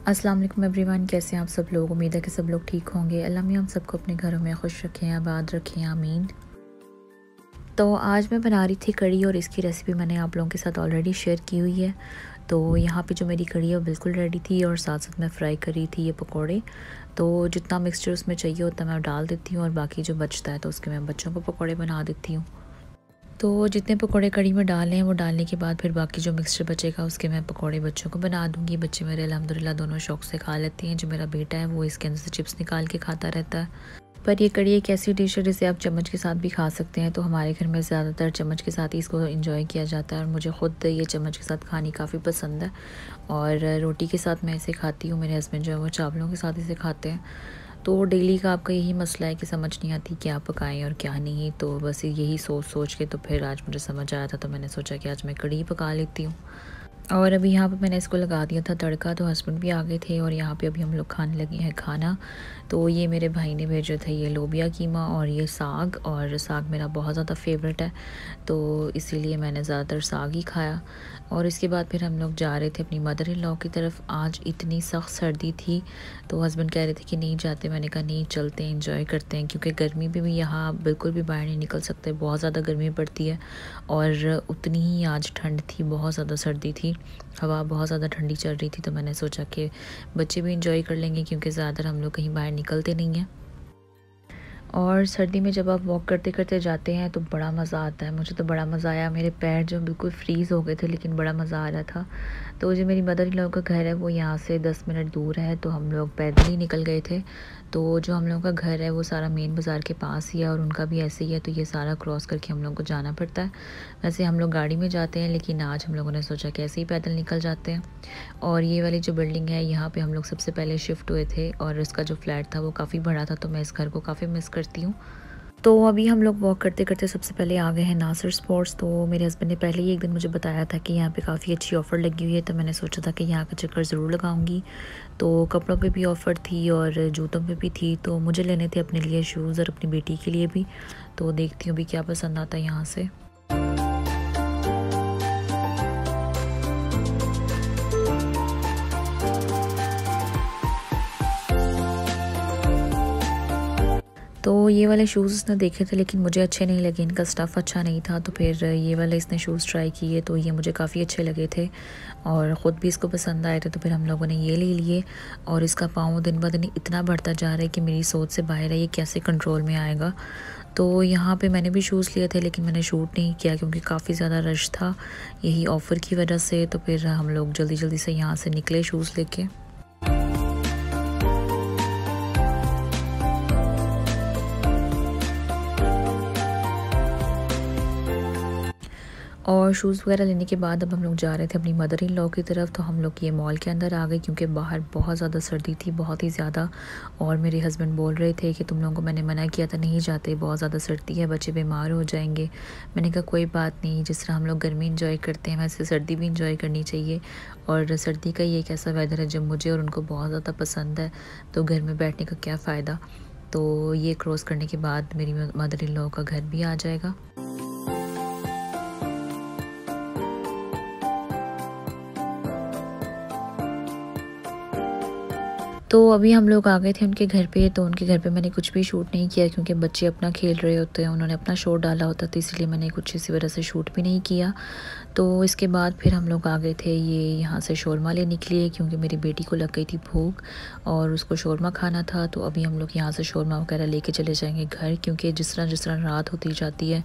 अस्सलाम वालेकुम एवरीवन, कैसे हैं आप सब लोग। उम्मीद है कि सब लोग ठीक होंगे। अल्लाह मियां हम सबको अपने घरों में खुश रखें, आबाद रखें, आमीन। तो आज मैं बना रही थी कड़ी और इसकी रेसिपी मैंने आप लोगों के साथ ऑलरेडी शेयर की हुई है। तो यहाँ पे जो मेरी कड़ी है वो बिल्कुल रेडी थी और साथ साथ मैं फ्राई कर रही थी ये पकोड़े। तो जितना मिक्सचर उसमें चाहिए होता मैं डाल देती हूँ और बाकी जो बचता है तो उसके मैं बच्चों को पकोड़े बना देती हूँ। तो जितने पकोड़े कड़ी में डाले हैं वो डालने के बाद फिर बाकी जो मिक्सचर बचेगा उसके मैं पकोड़े बच्चों को बना दूँगी। बच्चे मेरे अल्हम्दुलिल्लाह दोनों शौक़ से खा लेते हैं। जो मेरा बेटा है वो इसके अंदर से चिप्स निकाल के खाता रहता है। पर ये कड़ी एक ऐसी डिश है जिसे आप चम्मच के साथ भी खा सकते हैं। तो हमारे घर में ज़्यादातर चम्मच के साथ ही इसको इंजॉय किया जाता है और मुझे ख़ुद ये चम्मच के साथ खानी काफ़ी पसंद है। और रोटी के साथ मैं इसे खाती हूँ। मेरे हस्बैंड जो है वो चावलों के साथ इसे खाते हैं। तो डेली का आपका यही मसला है कि समझ नहीं आती क्या पकाएं और क्या नहीं। तो बस यही सोच सोच के तो फिर आज मुझे समझ आया था, तो मैंने सोचा कि आज मैं कड़ी पका लेती हूँ। और अभी यहाँ पे मैंने इसको लगा दिया था तड़का। तो हस्बैंड भी आ गए थे और यहाँ पे अभी हम लोग खाने लगे हैं खाना। तो ये मेरे भाई ने भेजा था ये लोबिया कीमा और ये साग, और साग मेरा बहुत ज़्यादा फेवरेट है तो इसीलिए मैंने ज़्यादातर साग ही खाया। और इसके बाद फिर हम लोग जा रहे थे अपनी मदर इन लॉ की तरफ। आज इतनी सख्त सर्दी थी तो हस्बैंड कह रहे थे कि नहीं जाते। मैंने कहा नहीं चलते हैं, इंजॉय करते हैं, क्योंकि गर्मी भी यहाँ बिल्कुल भी बाहर नहीं निकल सकते, बहुत ज़्यादा गर्मी पड़ती है। और उतनी ही आज ठंड थी, बहुत ज़्यादा सर्दी थी, हवा बहुत ज़्यादा ठंडी चल रही थी। तो मैंने सोचा कि बच्चे भी इंजॉय कर लेंगे क्योंकि ज़्यादातर हम लोग कहीं बाहर निकलते नहीं हैं। और सर्दी में जब आप वॉक करते करते जाते हैं तो बड़ा मज़ा आता है। मुझे तो बड़ा मज़ा आया। मेरे पैर जो बिल्कुल फ्रीज़ हो गए थे लेकिन बड़ा मज़ा आ रहा था। तो जो मेरी मदर इन लॉ का घर है वो यहाँ से 10 मिनट दूर है, तो हम लोग पैदल ही निकल गए थे। तो जो हम लोगों का घर है वो सारा मेन बाज़ार के पास ही है और उनका भी ऐसे ही है, तो ये सारा क्रॉस करके हम लोग को जाना पड़ता है। वैसे हम लोग गाड़ी में जाते हैं लेकिन आज हम लोगों ने सोचा कि ऐसे ही पैदल निकल जाते हैं। और ये वाली जो बिल्डिंग है यहाँ पे हम लोग सबसे पहले शिफ्ट हुए थे और इसका जो फ्लैट था वो काफ़ी बड़ा था, तो मैं इस घर को काफ़ी मिस करती हूँ। तो अभी हम लोग वॉक करते करते सबसे पहले आ गए हैं नासिर स्पोर्ट्स। तो मेरे हस्बैंड ने पहले ही एक दिन मुझे बताया था कि यहाँ पे काफ़ी अच्छी ऑफ़र लगी हुई है, तो मैंने सोचा था कि यहाँ का चक्कर ज़रूर लगाऊंगी। तो कपड़ों पे भी ऑफ़र थी और जूतों पे भी थी, तो मुझे लेने थे अपने लिए शूज़ और अपनी बेटी के लिए भी। तो देखती हूँ अभी क्या पसंद आता है यहाँ से। तो ये वाले शूज़ इसने देखे थे लेकिन मुझे अच्छे नहीं लगे, इनका स्टफ़ अच्छा नहीं था। तो फिर ये वाले इसने शूज़ ट्राई किए तो ये मुझे काफ़ी अच्छे लगे थे और ख़ुद भी इसको पसंद आए थे। तो फिर हम लोगों ने ये ले लिए और इसका पाँव दिन ब दिन इतना बढ़ता जा रहा है कि मेरी सोच से बाहर है ये कैसे कंट्रोल में आएगा। तो यहाँ पे मैंने भी शूज़ लिए थे लेकिन मैंने शूट नहीं किया क्योंकि काफ़ी ज़्यादा रश था यही ऑफ़र की वजह से। तो फिर हम लोग जल्दी जल्दी से यहाँ से निकले शूज़ लेके। और शूज़ वगैरह लेने के बाद अब हम लोग जा रहे थे अपनी मदर इन लॉ की तरफ। तो हम लोग ये मॉल के अंदर आ गए क्योंकि बाहर बहुत ज़्यादा सर्दी थी, बहुत ही ज़्यादा। और मेरे हस्बैंड बोल रहे थे कि तुम लोगों को मैंने मना किया था नहीं जाते, बहुत ज़्यादा सर्दी है, बच्चे बीमार हो जाएंगे। मैंने कहा कोई बात नहीं, जिस तरह हम लोग गर्मी इंजॉय करते हैं वैसे सर्दी भी इंजॉय करनी चाहिए। और सर्दी का ये एक ऐसा वेदर है जो मुझे और उनको बहुत ज़्यादा पसंद है, तो घर में बैठने का क्या फ़ायदा। तो ये क्रॉस करने के बाद मेरी मदर इन लॉ का घर भी आ जाएगा। तो अभी हम लोग आ गए थे उनके घर पे। तो उनके घर पे मैंने कुछ भी शूट नहीं किया क्योंकि बच्चे अपना खेल रहे होते हैं, उन्होंने अपना शो डाला होता, तो इसलिए मैंने कुछ इसी वजह से शूट भी नहीं किया। तो इसके बाद फिर हम लोग आ गए थे ये यहाँ से शोरमा लेने के लिए क्योंकि मेरी बेटी को लग गई थी भूख और उसको शोरमा खाना था। तो अभी हम लोग यहाँ से शोरमा वगैरह लेके चले जाएंगे घर, क्योंकि जिस तरह रात होती जाती है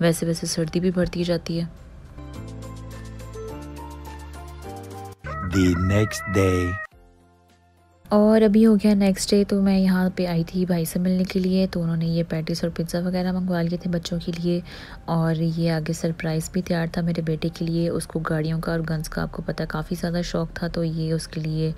वैसे वैसे सर्दी भी बढ़ती जाती है। The next day. और अभी हो गया नेक्स्ट डे। तो मैं यहाँ पे आई थी भाई से मिलने के लिए। तो उन्होंने ये पैटीज और पिज़्ज़ा वगैरह मंगवा लिए थे बच्चों के लिए। और ये आगे सरप्राइज़ भी तैयार था मेरे बेटे के लिए। उसको गाड़ियों का और गन्स का आपको पता काफ़ी ज़्यादा शौक़ था, तो ये उसके लिए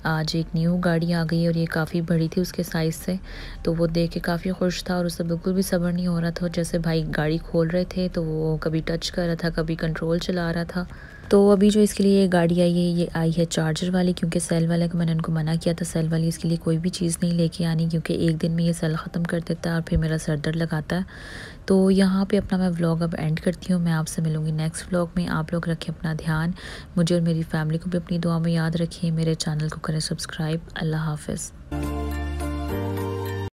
आज एक न्यू गाड़ी आ गई और ये काफ़ी बड़ी थी उसके साइज़ से। तो वो देख के काफ़ी खुश था और उससे बिल्कुल भी सब्र नहीं हो रहा था। जैसे भाई गाड़ी खोल रहे थे तो वो कभी टच कर रहा था, कभी कंट्रोल चला रहा था। तो अभी जो इसके लिए गाड़ी आई है ये आई है चार्जर वाली, क्योंकि सेल वाले को मैंने उनको मना किया था सेल वाली इसके लिए कोई भी चीज़ नहीं लेके आनी, क्योंकि एक दिन में ये सेल ख़त्म कर देता है और फिर मेरा सर दर्द लगाता है। तो यहाँ पे अपना मैं व्लॉग अब एंड करती हूँ। मैं आपसे मिलूँगी नेक्स्ट व्लॉग में। आप लोग रखें अपना ध्यान, मुझे और मेरी फैमिली को भी अपनी दुआ में याद रखें। मेरे चैनल को करें सब्सक्राइब। अल्लाह हाफ़िज़।